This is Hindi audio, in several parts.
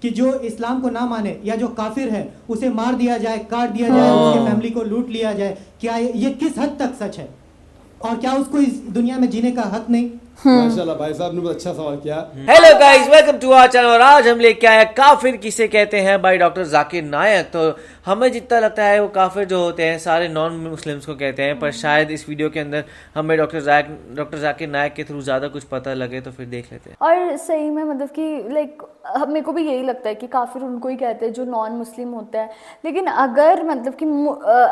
कि जो इस्लाम को ना माने या जो काफिर है उसे मार दिया जाए, काट दिया जाए, उसके फैमिली को लूट लिया जाए, क्या ये किस हद तक सच है? और क्या उसको इस दुनिया में जीने का हक नहीं? माशाल्लाह भाई साहब ने बहुत अच्छा सवाल किया। Hello guys, welcome to our channel. और आज हम लेके आए काफिर किसे कहते हैं बाय डॉक्टर जाकिर नायक। तो हमें जितना लगता है वो काफिर जो होते हैं सारे नॉन मुस्लिम्स को कहते हैं, पर शायद इस वीडियो के अंदर हमें डॉक्टर जाकिर नायक के थ्रू ज़्यादा कुछ पता लगे, तो फिर देख लेते हैं। और सही में मतलब कि लाइक मेरे को भी यही लगता है कि काफिर उनको ही कहते हैं जो नॉन मुस्लिम होता है। लेकिन अगर मतलब कि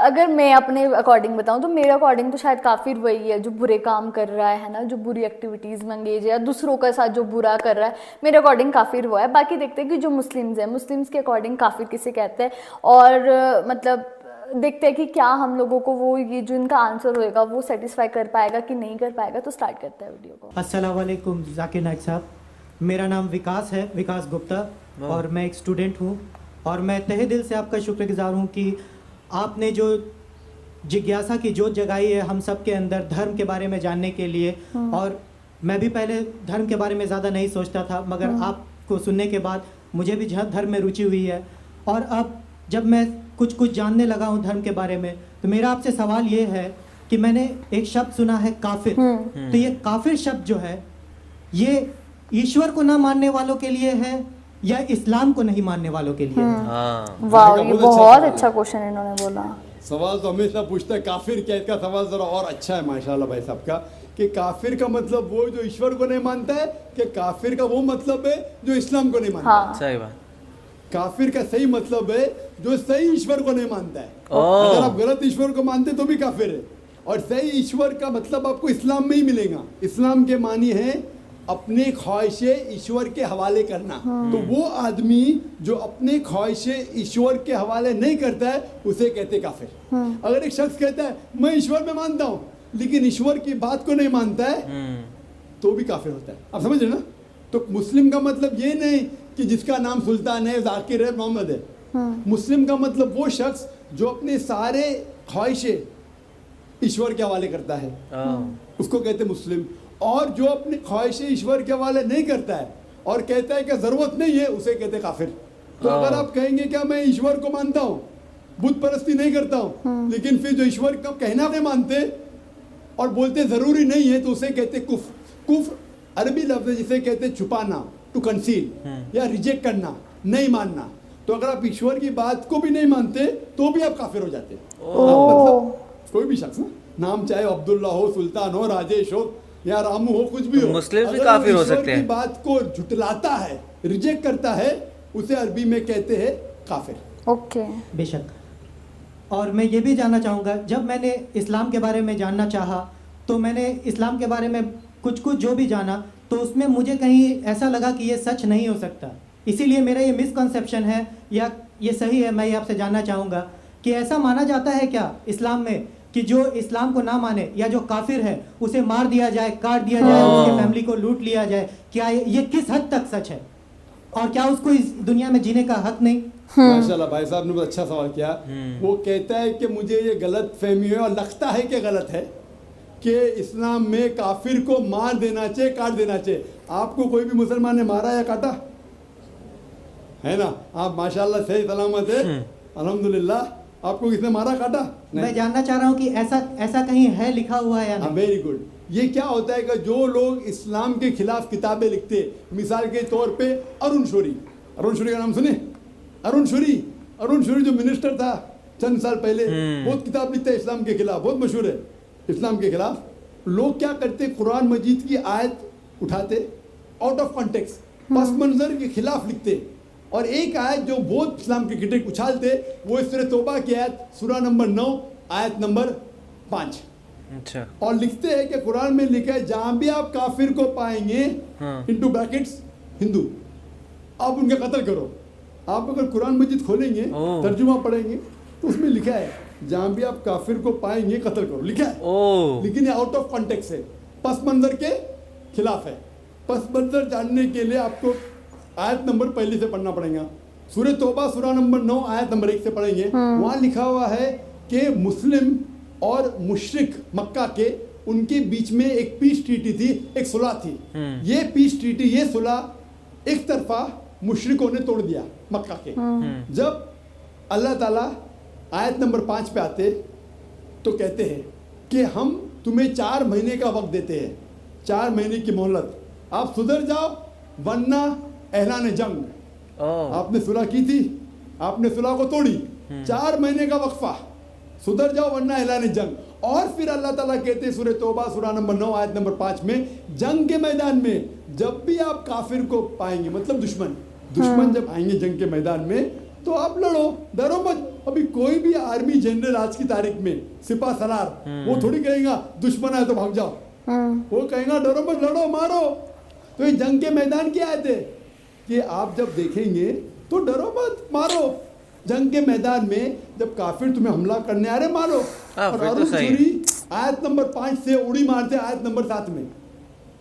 अगर मैं अपने अकॉर्डिंग बताऊं तो मेरे अकॉर्डिंग तो शायद काफिर वही है जो बुरे काम कर रहा है ना, जो बुरी एक्टिविटीज़ में एंगेज है या दूसरों के साथ जो बुरा कर रहा है, मेरे अकॉर्डिंग काफिर वो है। बाकी देखते हैं कि जो मुस्लिम्स हैं, मुस्लिम्स के अकॉर्डिंग काफिर किसे कहते हैं, और मतलब देखते हैं कि क्या हम लोगों को वो ये जो इनका आंसर होएगा वो सेटिस्फाई कर पाएगा कि नहीं कर पाएगा। तो स्टार्ट करते हैं वीडियो को। अस्सलाम वालेकुम जाकिर नायक साहब, मेरा नाम विकास है, विकास गुप्ता, और मैं एक स्टूडेंट हूँ। और मैं तहे दिल से आपका शुक्रगुजार हूँ कि आपने जो जिज्ञासा की जोत जगाई है हम सब के अंदर धर्म के बारे में जानने के लिए। और मैं भी पहले धर्म के बारे में ज़्यादा नहीं सोचता था, मगर आपको सुनने के बाद मुझे भी धर्म में रुचि हुई है। और अब जब मैं कुछ जानने लगा हूँ धर्म के बारे में, तो मेरा आपसे सवाल ये है कि मैंने एक शब्द सुना है काफिर। तो ये काफिर शब्द जो है ये ईश्वर को ना मानने वालों के लिए है या इस्लाम को नहीं मानने वालों के लिए है? वाह, ये बहुत अच्छा क्वेश्चन इन्होंने बोला। सवाल तो हमेशा पूछता है काफिर क्या, इसका सवाल जरा और अच्छा है माशाल्लाह भाई साहब का, कि काफिर का मतलब वो जो ईश्वर को नहीं मानता है, कि काफिर का वो मतलब है जो इस्लाम को नहीं मानता। हाँ। सही बात। काफिर का सही मतलब है जो सही ईश्वर को नहीं मानता है। अगर आप गलत ईश्वर को मानते तो भी काफिर है। और सही ईश्वर का मतलब आपको इस्लाम में ही मिलेगा। इस्लाम के मानी है अपने ख्वाहिशें ईश्वर के हवाले करना। तो वो आदमी जो अपने ख्वाहिशें ईश्वर के हवाले नहीं करता है उसे कहते काफिर। अगर एक शख्स कहता है मैं ईश्वर में मानता हूँ लेकिन ईश्वर की बात को नहीं मानता है तो भी काफिर होता है। आप समझ रहे ना? तो मुस्लिम का मतलब ये नहीं कि जिसका नाम सुल्तान है, जाकिर है, मोहम्मद है। मुस्लिम का मतलब वो शख्स जो अपने सारे ख्वाहिशें ईश्वर के हवाले करता है, उसको कहते मुस्लिम। और जो अपनी ख्वाहिशें ईश्वर के हवाले नहीं करता है और कहता है कि जरूरत नहीं है, उसे कहते काफिर। तो अगर आप कहेंगे क्या मैं ईश्वर को मानता हूँ, बुत परस्ती नहीं करता हूँ, लेकिन फिर जो ईश्वर का कहना नहीं मानते और बोलते जरूरी नहीं है, तो उसे कहते कुफ्र। कुफ्र अरबी लफ्ज है जिसे कहते छुपाना, टू कंसील, या रिजेक्ट करना, नहीं मानना। तो अगर आप ईश्वर की बात को भी नहीं मानते तो भी आप काफिर हो जाते। मतलब कोई भी शख्स ना, नाम चाहे अब्दुल्ला हो, सुल्तान हो, राजेश हो या रामू हो, कुछ भी हो, मुस्लिम भी काफिर हो सकते हैं। बात को झुटलाता है, रिजेक्ट करता है, उसे अरबी में कहते हैं काफिर। ओके, बेशक। और मैं ये भी जानना चाहूँगा, जब मैंने इस्लाम के बारे में जानना चाहा तो मैंने इस्लाम के बारे में कुछ जो भी जाना, तो उसमें मुझे कहीं ऐसा लगा कि ये सच नहीं हो सकता। इसीलिए मेरा ये मिसकंसेप्शन है या ये सही है, मैं ये आपसे जानना चाहूँगा कि ऐसा माना जाता है क्या इस्लाम में कि जो इस्लाम को ना माने या जो काफिर है उसे मार दिया जाए, काट दिया जाए, उसके फैमिली को लूट लिया जाए? क्या ये किस हद तक सच है? और क्या उसको इस दुनिया में जीने का हक नहीं? माशाल्लाह भाई साहब ने बहुत अच्छा सवाल किया। वो कहता है कि मुझे ये गलत फहमी है और लगता है कि गलत है कि इस्लाम में काफिर को मार देना चाहिए, काट देना चाहिए। आपको कोई भी मुसलमान ने मारा या काटा है ना? आप माशाल्लाह सही सलामत है, अल्हम्दुलिल्लाह। आपको किसने मारा, काटा? मैं जानना चाह रहा हूँ कि ऐसा कहीं है लिखा हुआ है या नहीं? Very good. ये क्या होता है कि जो लोग इस्लाम के खिलाफ किताबें लिखते, मिसाल के तौर पे अरुण शौरी का नाम सुने? अरुण शौरी जो मिनिस्टर था चंद साल पहले, बहुत किताब लिखता है इस्लाम के खिलाफ, बहुत मशहूर है इस्लाम के खिलाफ। लोग क्या करते, कुरान मजीद की आयत उठाते, आउट ऑफ कॉन्टेक्स्ट, पस मंजर के खिलाफ लिखते, और एक आयत जो बहुत इस्लाम के क्रिटिक उछालते, वो सूरह तौबा की आयत, सूरा नंबर 9 आयत नंबर 5। अच्छा। और लिखते हैं कि कुरान में लिखा है जहां भी आप काफिर को पाएंगे, इनटू ब्रैकेट्स हिंदू, आप उनका कत्ल करो। आप अगर कुरान मजीद खोलेंगे, तर्जुमा पढ़ेंगे, तो उसमें लिखा है जहां भी आप काफिर को पाएंगे कत्ल करो, लिखा है। लेकिन ये आउट ऑफ कॉन्टेक्स्ट है, पस मंजर के खिलाफ है। पस मंजर जानने के लिए आपको आयत नंबर पहले से पढ़ना पड़ेगा। सूरह तौबा सूरा नंबर 9 आयत नंबर 1 से पढ़ेंगे। वहां लिखा हुआ है कि मुस्लिम और मुशरिक मक्का के, उनके बीच में एक पीस ट्रीटी थी, एक सुलह थी। ये पीस ट्रीटी, ये सुलह एक तरफा मुशरिकों ने तोड़ दिया मक्का के। जब अल्लाह ताला आयत नंबर 5 पे आते तो कहते हैं कि हम तुम्हें 4 महीने का वक्त देते हैं, 4 महीने की मोहलत, आप सुधर जाओ वरना ऐलान जंग। आपने सुलह की थी, आपने सुलह को तोड़ी, 4 महीने का वक्फा, सुधर जाओ वरना ऐलान जंग। और फिर अल्लाह ताला कहते हैं सूरह तौबा सूरा नंबर 9 आयत नंबर 5 में, जंग के मैदान में जब भी आप काफिर को पाएंगे, मतलब दुश्मन जब आएंगे जंग के मैदान में तो आप लड़ो, डरो मत। अभी कोई भी आर्मी जनरल आज की तारीख में सिपा सलार वो थोड़ी कहेगा दुश्मन है तो भाग जाओ, वो कहेगा डरो मत, लड़ो, मारो। तो ये जंग के मैदान की आयत है कि आप जब देखेंगे तो डरो मत, मारो। जंग के मैदान में जब काफिर तुम्हें हमला करने आ रहे, मारो। और अरुण सूरी आयत नंबर 5 से उड़ी मारते आयत नंबर 7 में,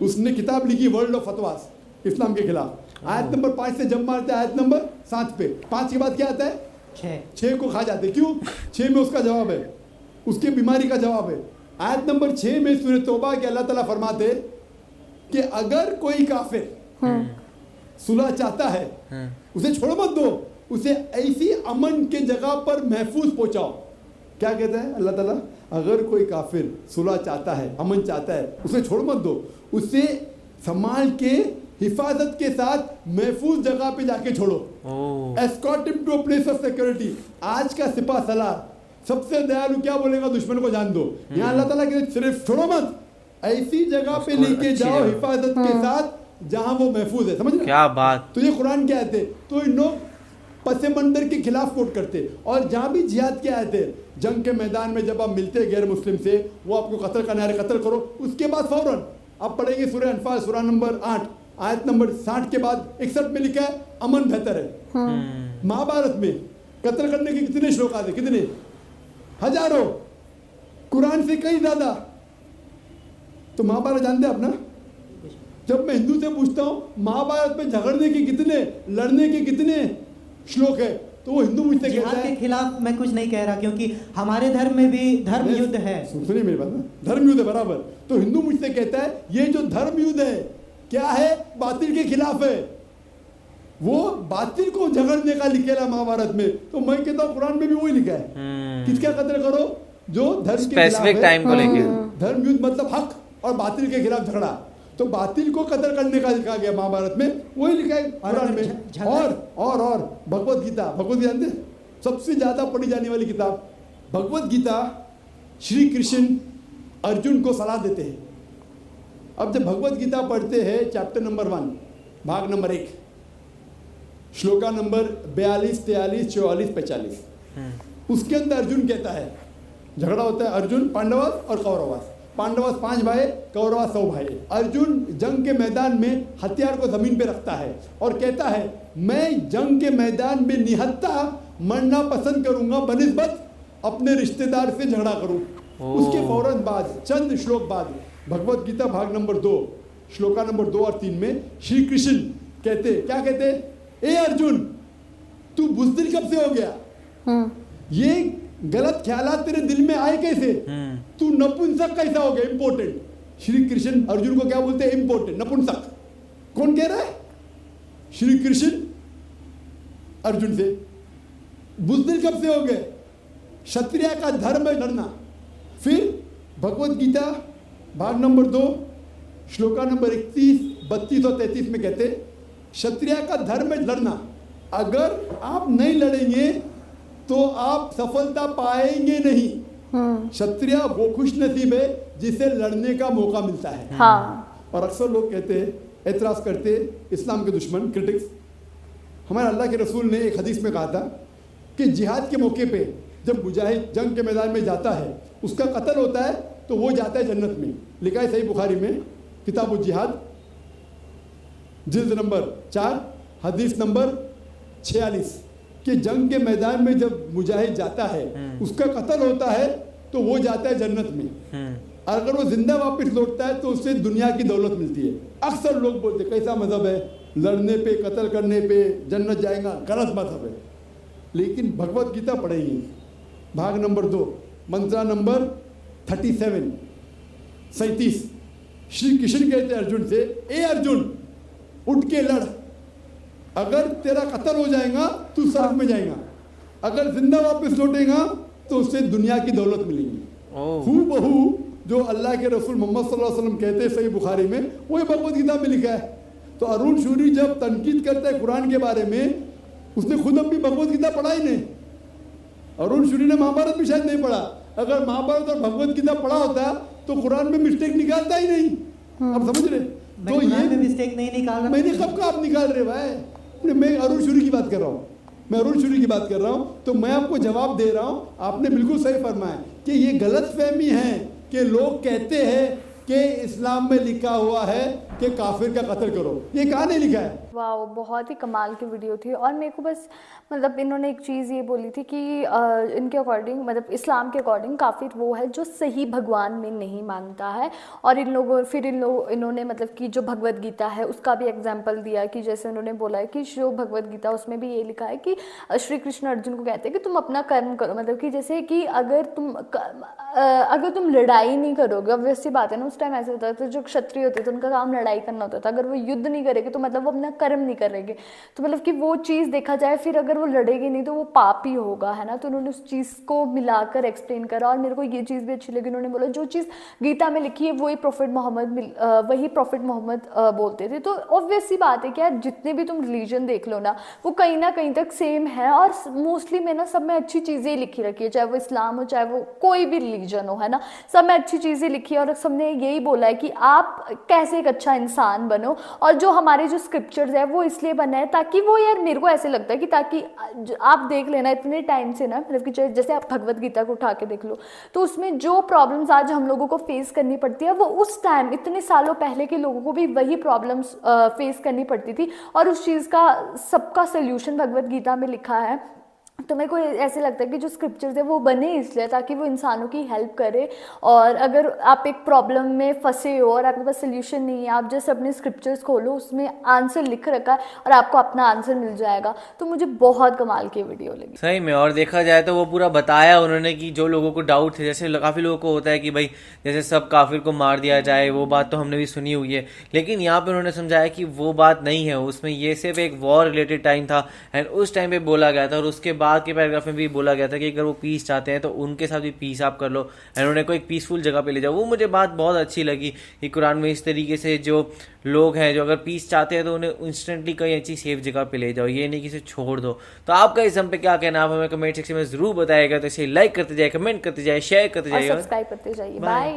उसने किताब लिखी वर्ल्ड ऑफ फतवास इस्लाम के खिलाफ, आयत नंबर 5 से जब मारते आयत नंबर 7 पे। 5 के बाद क्या आता है? 6 को खा जाते। क्यों? 6 में उसका जवाब है, उसके बीमारी का जवाब है। आयत नंबर 6 में सूरह तौबा के अल्लाह ताला फरमाते कि अगर कोई काफिर सुलह चाहता है उसे छोड़ मत दो, उसे ऐसी अमन के जगह पर महफूज पहुंचाओ। क्या कहता है अल्लाह ताला? अगर कोई काफिर सुलह चाहता है, अमन चाहता है, उसे छोड़ मत दो, उसे संभाल के हिफाजत के साथ महफूज जगह पे जाके छोड़ो। Escort him to a place of security. आज का सिपा सलार सबसे दयालु क्या बोलेगा? दुश्मन को जान दो। यहाँ अल्लाह ताला कहते सिर्फ छोड़ो मत, ऐसी जगह पे लेके जाओ हिफाजत के साथ जहां वो महफूज है। समझ रहे? क्या बात। तो ये कुरान की आयत है। तो इन लोग पसे मंदर के खिलाफ कोट करते, और जहां भी जिहाद की आयत है, जंग के मैदान में जब आप मिलते गैर मुस्लिम से, वो आपको कत्ल करने आ रहे, कत्ल करो। उसके बाद फौरन आप पढ़ेंगे सूरह अनफाल सूरा नंबर 8 आयत नंबर 60 के बाद 61 में लिखा है अमन बेहतर है। महाभारत में कत्ल करने के कितने श्लोक आते? कितने? हजारों, कुरान से कई ज्यादा। तो महाभारत जानते आप ना? जब मैं हिंदू से पूछता हूं महाभारत में झगड़ने के कितने, लड़ने के कितने श्लोक है, तो वो हिंदू मुझसे कहता है के खिलाफ मैं कुछ नहीं कह रहा, क्योंकि हमारे धर्म में भी धर्म युद्ध है। सुनिए मेरी बात ना, धर्म युद्ध है बराबर। तो हिंदू मुझसे कहता है ये जो धर्म युद्ध है क्या है? बातिल के खिलाफ है, वो बातिल को झगड़ने का लिखेला महाभारत में। तो मैं कहता हूँ कुरान में भी वही लिखा है, किसका कत्ल करो? जो धर्म के खिलाफ है, टाइम को लेके। धर्म युद्ध मतलब हक और बातिल के खिलाफ झगड़ा। तो बातिल को कत्ल करने का लिखा गया महाभारत में, वही लिखा है कुरान में। और भगवत गीता, भगवत गीता जानते? सबसे ज्यादा पढ़ी जाने वाली किताब भगवत गीता। श्री कृष्ण अर्जुन को सलाह देते हैं। अब जब भगवत गीता पढ़ते हैं चैप्टर नंबर 1 भाग नंबर 1 श्लोका नंबर 42, 43, 44, 45, उसके अंदर अर्जुन कहता है, झगड़ा होता है अर्जुन पांडवास और कौरवास। पांडवास 5 भाई, कौरवास 100 भाई। अर्जुन जंग के मैदान में हथियार को जमीन पे रखता है और कहता है मैं जंग के मैदान में निहत्था मरना पसंद करूंगा बनिस्बत अपने रिश्तेदार से झगड़ा करूं। उसके फौरन बाद चंद श्लोक बाद भगवत गीता भाग नंबर 2 श्लोका नंबर 2 और 3 में श्री कृष्ण कहते, क्या कहते? ए अर्जुन, तू बुज़दिल कब से हो गया? ये गलत ख्यालात तेरे दिल में आए कैसे? तू नपुंसक कैसा हो गया? इंपोर्टेंट। श्री कृष्ण अर्जुन को क्या बोलते हैं? इंपोर्टेंट, नपुंसक। कौन कह रहा है? श्री कृष्ण अर्जुन से। बुज़दिल कब से हो गए? क्षत्रिय का धर्म है लड़ना। फिर भगवत गीता भाग नंबर 2 श्लोका नंबर 31, 32 और 33 में कहते क्षत्रिय का धर्म है लड़ना। अगर आप नहीं लड़ेंगे तो आप सफलता पाएंगे नहीं। क्षत्रिय वो खुश नसीब है जिसे लड़ने का मौका मिलता है। और अक्सर लोग कहते हैं, एतराज करते इस्लाम के दुश्मन, क्रिटिक्स, हमारे अल्लाह के रसूल ने एक हदीस में कहा था कि जिहाद के मौके पे जब मुजाहिद जंग के मैदान में जाता है, उसका कत्ल होता है तो वो जाता है जन्नत में। लिखा है सही बुखारी में किताब जिहाद जिल्द नंबर 4 हदीस नंबर 46 कि जंग के मैदान में जब मुजाहिद जाता है, उसका कत्ल होता है तो वो जाता है जन्नत में। अगर वो जिंदा वापस लौटता है तो उससे दुनिया की दौलत मिलती है। अक्सर लोग बोलते कैसा मजहब है, लड़ने पे कत्ल करने पे जन्नत जाएगा, गलत मजहब है। लेकिन भगवत गीता पढ़ेंगे भाग नंबर 2 मंत्रा नंबर 37 श्री कृष्ण कहते अर्जुन से, ए अर्जुन उठ के लड़, अगर तेरा कत्ल हो जाएगा तू सड़क में जाएगा, अगर जिंदा वापस लौटेगा तो उससे दुनिया की दौलत मिलेगी। हूबहू जो अल्लाह के रसूल मोहम्मद सल्लल्लाहु अलैहि वसल्लम कहते हैं सही बुखारी में, वही भगवत गीता में लिखा है। तो अरुण शूरी जब तनकीद करता है कुरान के बारे में, उसने खुद अपनी भगवत गीता पढ़ा ही नहीं। अरुण शूरी ने महाभारत भी शायद नहीं पढ़ा। अगर महाभारत और भगवत गीता पढ़ा होता तो कुरान में मिस्टेक निकालता ही नहीं। आप समझ रहे? तो ये मिस्टेक नहीं निकाल रहा। मैंने कब का आप निकाल रहे भाई? मैं अरुण शूरी की बात कर रहा हूँ, मैं अरुण शूरी की बात कर रहा हूँ। तो मैं आपको जवाब दे रहा हूँ, आपने बिल्कुल सही फरमाया कि ये गलतफहमी है कि लोग कहते हैं कि इस्लाम में लिखा हुआ है कि काफिर का कत्ल करो। ये कहाँ नहीं लिखा है? वाह, बहुत ही कमाल की वीडियो थी। और मेरे को बस मतलब इन्होंने एक चीज़ ये बोली थी कि इनके अकॉर्डिंग मतलब इस्लाम के अकॉर्डिंग काफिर वो है जो सही भगवान में नहीं मानता है। और इन्होंने मतलब कि जो भगवत गीता है उसका भी एग्जाम्पल दिया कि जैसे उन्होंने बोला है कि जो भगवत गीता उसमें भी ये लिखा है कि श्री कृष्ण अर्जुन को कहते हैं कि तुम अपना कर्म करो। मतलब कि जैसे कि अगर तुम लड़ाई नहीं करोगे, ऑब्वियस सी बात है ना, उस टाइम ऐसे होता था जो क्षत्रिय होते थे उनका काम लड़ाई करना होता था। अगर वो युद्ध नहीं करेंगे तो मतलब वो अपना कर्म नहीं करेंगे। तो मतलब कि वो चीज़ देखा जाए, फिर अगर वो लड़ेगी नहीं तो वो पाप ही होगा, है ना। तो उन्होंने उस चीज़ को मिलाकर एक्सप्लेन करा। और मेरे को ये चीज़ भी अच्छी लगी, उन्होंने बोला जो चीज़ गीता में लिखी है वही प्रॉफिट मोहम्मद बोलते थे। तो ऑब्वियस सी बात है कि यार जितने भी तुम रिलीजन देख लो ना, वो कहीं ना कहीं तक सेम है। और मोस्टली में ना सब में अच्छी चीज़ें लिखी रखी है, चाहे वो इस्लाम हो चाहे वो कोई भी रिलीजन हो, है ना। सब में अच्छी चीज़ें लिखी है और सबने यही बोला है कि आप कैसे एक अच्छा इंसान बनो। और जो हमारे जो स्क्रिप्चर्स है वो इसलिए बना है ताकि वो, यार मेरे को ऐसे लगता है कि ताकि आप देख लेना इतने टाइम से ना, मतलब कि जैसे आप भगवत गीता को उठा के देख लो तो उसमें जो प्रॉब्लम्स आज हम लोगों को फेस करनी पड़ती है वो उस टाइम इतने सालों पहले के लोगों को भी वही प्रॉब्लम्स फेस करनी पड़ती थी। और उस चीज़ का सबका सोल्यूशन भगवत गीता में लिखा है। तो मेरे को ऐसे लगता है कि जो स्क्रिप्चर्स है वो बने इसलिए ताकि वो इंसानों की हेल्प करे। और अगर आप एक प्रॉब्लम में फंसे हो और आपके पास सोल्यूशन नहीं है, आप जस्ट अपने स्क्रिप्चर्स खोलो, उसमें आंसर लिख रखा है और आपको अपना आंसर मिल जाएगा। तो मुझे बहुत कमाल की वीडियो लगी सही में। और देखा जाए तो वो पूरा बताया उन्होंने कि जो लोगों को डाउट थे, जैसे काफ़ी लोगों को होता है कि भाई जैसे सब काफिर को मार दिया जाए, वो बात तो हमने भी सुनी हुई है, लेकिन यहाँ पे उन्होंने समझाया कि वो बात नहीं है। उसमें ये सिर्फ एक वॉर रिलेटेड टाइम था एंड उस टाइम पे बोला गया था। और उसके बाद के पैराग्राफ में भी बोला गया था कि अगर वो पीस चाहते हैं तो उनके साथ भी पीस आप कर लो एंड उन्हें को एक पीसफुल जगह पे ले जाओ। वो मुझे बात बहुत अच्छी लगी कि कुरान में इस तरीके से जो लोग हैं जो अगर पीस चाहते हैं तो उन्हें इंस्टेंटली कहीं अच्छी सेफ जगह पे ले जाओ, ये नहीं कि इसे छोड़ दो। तो आपका इस पे क्या कहना, आप हमें कमेंट सेक्शन में जरूर बताएगा। तो इसे लाइक करते जाए, कमेंट करते जाए, शेयर करते जाइए, सब्सक्राइब करते जाइए। बाय।